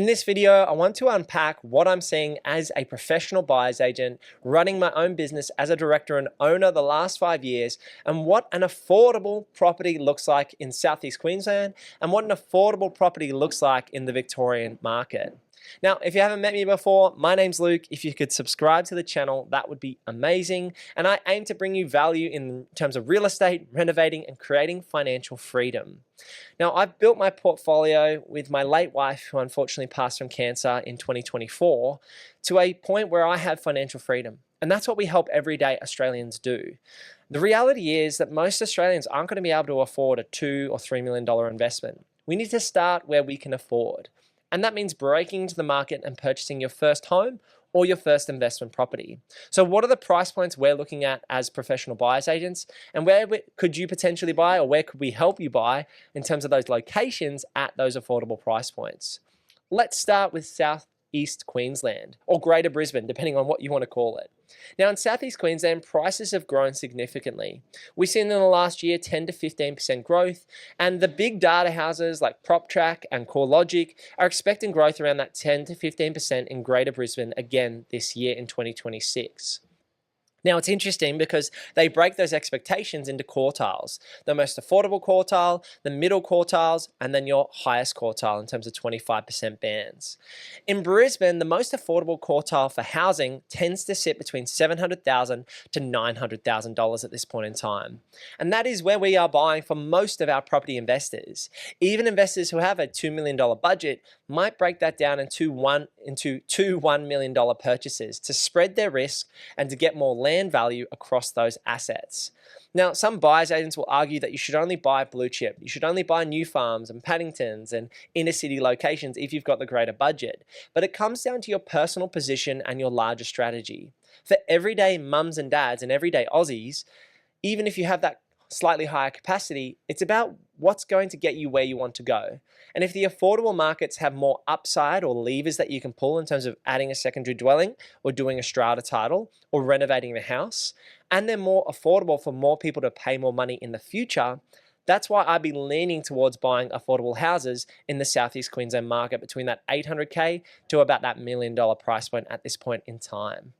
In this video, I want to unpack what I'm seeing as a professional buyer's agent, running my own business as a director and owner the last 5 years, and what an affordable property looks like in Southeast Queensland, and what an affordable property looks like in the Victorian market. Now, if you haven't met me before, my name's Luke. If you could subscribe to the channel, that would be amazing. And I aim to bring you value in terms of real estate, renovating, and creating financial freedom. Now, I've built my portfolio with my late wife, who unfortunately passed from cancer in 2024, to a point where I have financial freedom. And that's what we help everyday Australians do. The reality is that most Australians aren't going to be able to afford a $2 or $3 million investment. We need to start where we can afford. And that means breaking into the market and purchasing your first home or your first investment property. So what are the price points we're looking at as professional buyers agents, and where could you potentially buy, or where could we help you buy in terms of those locations at those affordable price points? Let's start with Southeast Queensland, or Greater Brisbane, depending on what you want to call it. Now, in Southeast Queensland, prices have grown significantly. We've seen in the last year 10 to 15% growth, and the big data houses like PropTrack and CoreLogic are expecting growth around that 10 to 15% in Greater Brisbane again this year in 2026. Now, it's interesting because they break those expectations into quartiles. The most affordable quartile, the middle quartiles, and then your highest quartile in terms of 25% bands. In Brisbane, the most affordable quartile for housing tends to sit between $700,000 to $900,000 at this point in time. And that is where we are buying for most of our property investors. Even investors who have a $2 million budget might break that down into two $1 million purchases to spread their risk and to get more land value across those assets. Now, some buyers agents will argue that you should only buy blue chip. You should only buy new farms and Paddingtons and inner city locations if you've got the greater budget. But it comes down to your personal position and your larger strategy. For everyday mums and dads and everyday Aussies, even if you have that slightly higher capacity, it's about what's going to get you where you want to go. And if the affordable markets have more upside or levers that you can pull in terms of adding a secondary dwelling or doing a strata title or renovating the house, and they're more affordable for more people to pay more money in the future, that's why I'd be leaning towards buying affordable houses in the Southeast Queensland market between that $800K to about that $1 million price point at this point in time.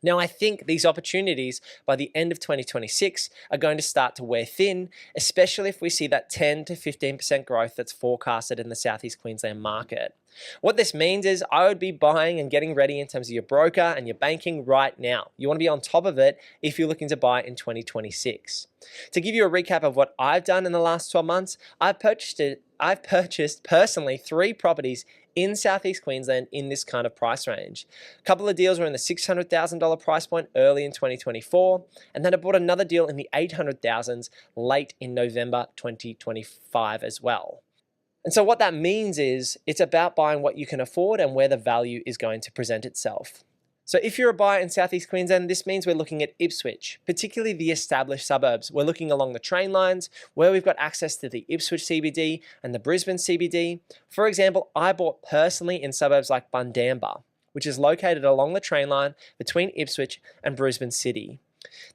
Now, I think these opportunities by the end of 2026 are going to start to wear thin, especially if we see that 10 to 15% growth that's forecasted in the Southeast Queensland market. What this means is I would be buying and getting ready in terms of your broker and your banking right now. You want to be on top of it if you're looking to buy in 2026. To give you a recap of what I've done in the last 12 months, I've purchased personally 3 properties in Southeast Queensland in this kind of price range. A couple of deals were in the $600,000 price point early in 2024, and then I bought another deal in the $800,000s late in November 2025 as well. And so what that means is it's about buying what you can afford and where the value is going to present itself. So if you're a buyer in Southeast Queensland, this means we're looking at Ipswich, particularly the established suburbs. We're looking along the train lines where we've got access to the Ipswich CBD and the Brisbane CBD. For example, I bought personally in suburbs like Bundamba, which is located along the train line between Ipswich and Brisbane City.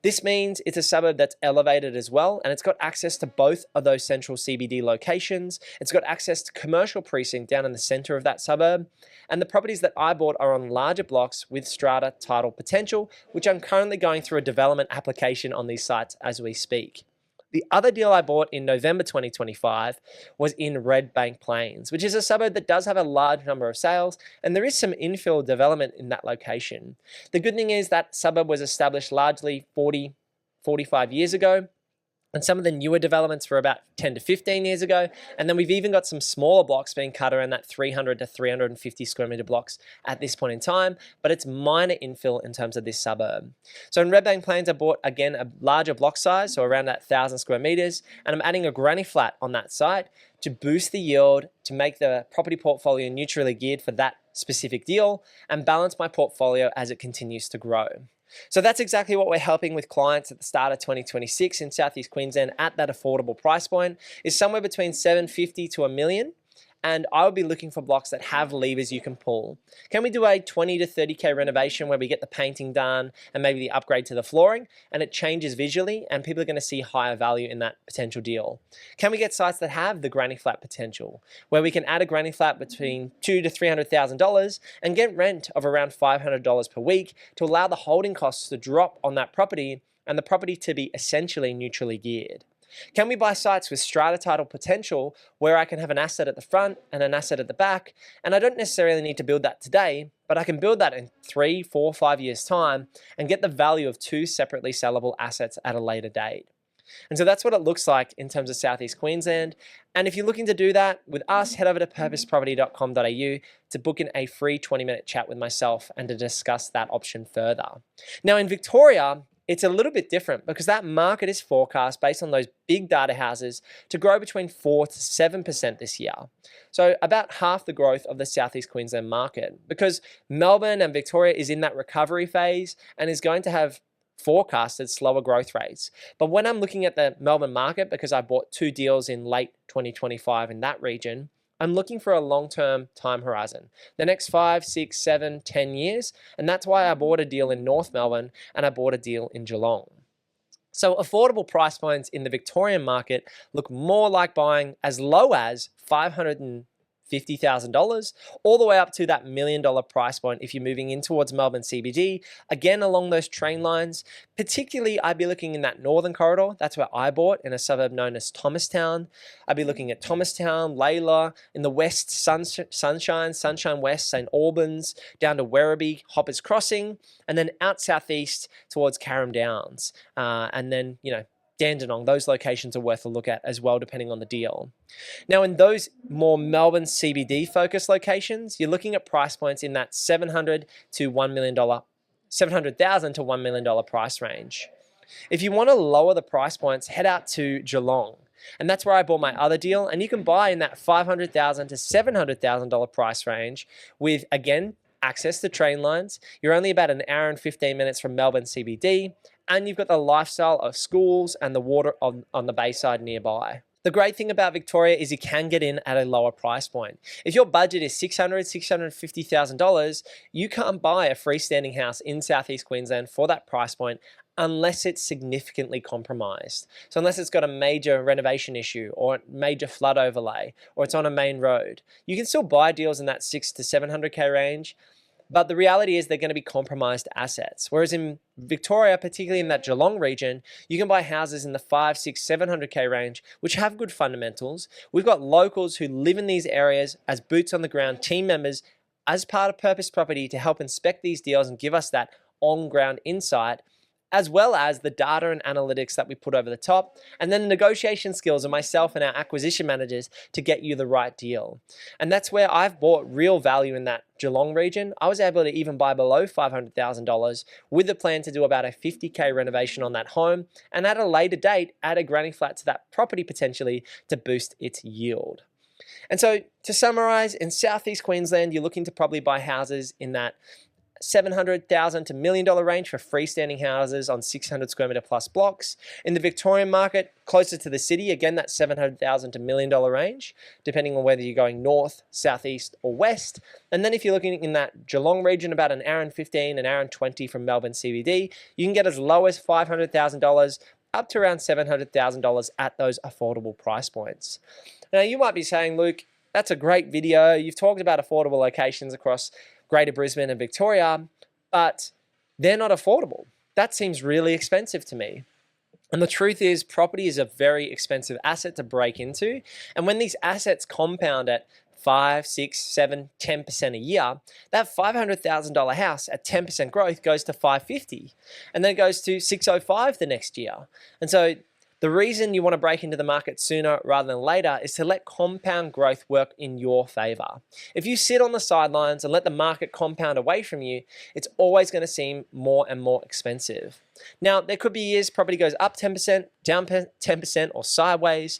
This means it's a suburb that's elevated as well, and it's got access to both of those central CBD locations. It's got access to commercial precinct down in the center of that suburb, and the properties that I bought are on larger blocks with strata title potential, which I'm currently going through a development application on these sites as we speak. The other deal I bought in November 2025 was in Red Bank Plains, which is a suburb that does have a large number of sales, and there is some infill development in that location. The good thing is that suburb was established largely 45 years ago, and some of the newer developments were about 10 to 15 years ago. And then we've even got some smaller blocks being cut around that 300 to 350 square meter blocks at this point in time, but it's minor infill in terms of this suburb. So in Red Bank Plains, I bought, again, a larger block size, so around that 1,000 square meters, and I'm adding a granny flat on that site to boost the yield, to make the property portfolio neutrally geared for that specific deal, and balance my portfolio as it continues to grow. So that's exactly what we're helping with clients at the start of 2026 in Southeast Queensland at that affordable price point, is somewhere between $750 to $1 million. and I would be looking for blocks that have levers you can pull. Can we do a 20 to 30K renovation where we get the painting done and maybe the upgrade to the flooring, and it changes visually and people are going to see higher value in that potential deal? Can we get sites that have the granny flat potential, where we can add a granny flat between $200,000 to $300,000 and get rent of around $500 per week to allow the holding costs to drop on that property and the property to be essentially neutrally geared? Can we buy sites with strata title potential where I can have an asset at the front and an asset at the back, and I don't necessarily need to build that today, but I can build that in 3, 4, 5 years' time and get the value of 2 separately sellable assets at a later date? And so that's what it looks like in terms of Southeast Queensland. And if you're looking to do that with us, head over to purposeproperty.com.au to book in a free 20-minute chat with myself and to discuss that option further. Now in Victoria, it's a little bit different because that market is forecast based on those big data houses to grow between 4 to 7% this year. So about half the growth of the Southeast Queensland market, because Melbourne and Victoria is in that recovery phase and is going to have forecasted slower growth rates. But when I'm looking at the Melbourne market, because I bought 2 deals in late 2025 in that region, I'm looking for a long-term time horizon, the next 5, 6, 7, 10 years. And that's why I bought a deal in North Melbourne and I bought a deal in Geelong. So affordable price points in the Victorian market look more like buying as low as $550,000 all the way up to that $1 million price point if you're moving in towards Melbourne CBD, again along those train lines. Particularly, I'd be looking in that northern corridor. That's where I bought, in a suburb known as Thomastown. I'd be looking at Thomastown, Layla, in the west, Sunshine West, St Albans, down to Werribee, Hoppers Crossing, and then out southeast towards Carrum Downs, and then, Dandenong. Those locations are worth a look at as well, depending on the deal. Now, in those more Melbourne CBD focused locations, you're looking at price points in that $700,000 to $1 million price range. If you want to lower the price points, head out to Geelong. And that's where I bought my other deal. And you can buy in that $500,000 to $700,000 price range with, again, access to train lines. You're only about an hour and 15 minutes from Melbourne CBD, and you've got the lifestyle of schools and the water on the bayside nearby. The great thing about Victoria is you can get in at a lower price point. If your budget is $600,000, $650,000, you can't buy a freestanding house in Southeast Queensland for that price point unless it's significantly compromised. So unless it's got a major renovation issue or a major flood overlay or it's on a main road, you can still buy deals in that $600,000 to $700,000 range. But the reality is they're going to be compromised assets. Whereas in Victoria, particularly in that Geelong region, you can buy houses in the $500,000, $600,000, $700,000 range, which have good fundamentals. We've got locals who live in these areas as boots on the ground team members as part of Purpose Property to help inspect these deals and give us that on-ground insight, as well as the data and analytics that we put over the top, and then the negotiation skills of myself and our acquisition managers to get you the right deal. And that's where I've bought real value in that Geelong region. I was able to even buy below $500,000 with the plan to do about a $50,000 renovation on that home, and at a later date, add a granny flat to that property potentially to boost its yield. And so to summarize, in Southeast Queensland, you're looking to probably buy houses in that $700,000 to $1 million range for freestanding houses on 600 square meter plus blocks. In the Victorian market, closer to the city, again, that $700,000 to $1 million range, depending on whether you're going north, southeast, or west. And then if you're looking in that Geelong region, about an hour and 15, an hour and 20 from Melbourne CBD, you can get as low as $500,000 up to around $700,000 at those affordable price points. Now, you might be saying, Luke, that's a great video. You've talked about affordable locations across Greater Brisbane and Victoria, but they're not affordable. That seems really expensive to me. And the truth is, property is a very expensive asset to break into. And when these assets compound at 5, 6, 7, 10% a year, that $500,000 house at 10% growth goes to $550,000, and then it goes to $605,000 the next year. And so the reason you want to break into the market sooner rather than later is to let compound growth work in your favor. If you sit on the sidelines and let the market compound away from you, it's always going to seem more and more expensive. Now, there could be years property goes up 10%, down 10%, or sideways.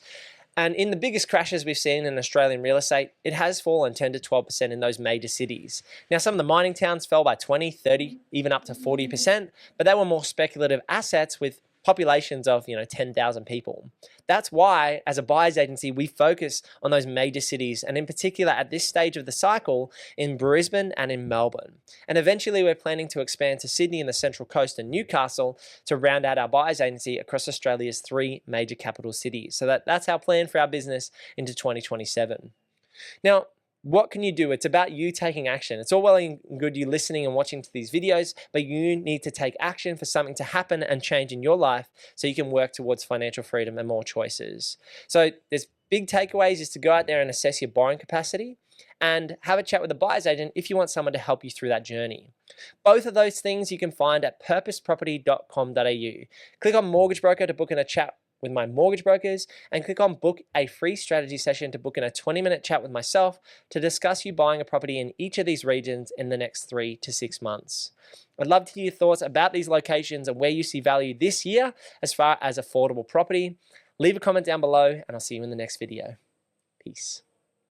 And in the biggest crashes we've seen in Australian real estate, it has fallen 10 to 12% in those major cities. Now, some of the mining towns fell by 20, 30, even up to 40%, but they were more speculative assets with populations of 10,000 people. That's why, as a buyer's agency, we focus on those major cities, and in particular at this stage of the cycle in Brisbane and in Melbourne. And eventually we're planning to expand to Sydney and the Central Coast and Newcastle to round out our buyer's agency across Australia's 3 major capital cities. So that's our plan for our business into 2027. Now, what can you do? It's about you taking action. It's all well and good you listening and watching to these videos, but you need to take action for something to happen and change in your life so you can work towards financial freedom and more choices. So there's big takeaways is to go out there and assess your borrowing capacity and have a chat with a buyer's agent if you want someone to help you through that journey. Both of those things you can find at purposeproperty.com.au. Click on Mortgage Broker to book in a chat with my mortgage brokers, and click on book a free strategy session to book in a 20-minute chat with myself to discuss you buying a property in each of these regions in the next 3 to 6 months. I'd love to hear your thoughts about these locations and where you see value this year as far as affordable property. Leave a comment down below, and I'll see you in the next video. Peace.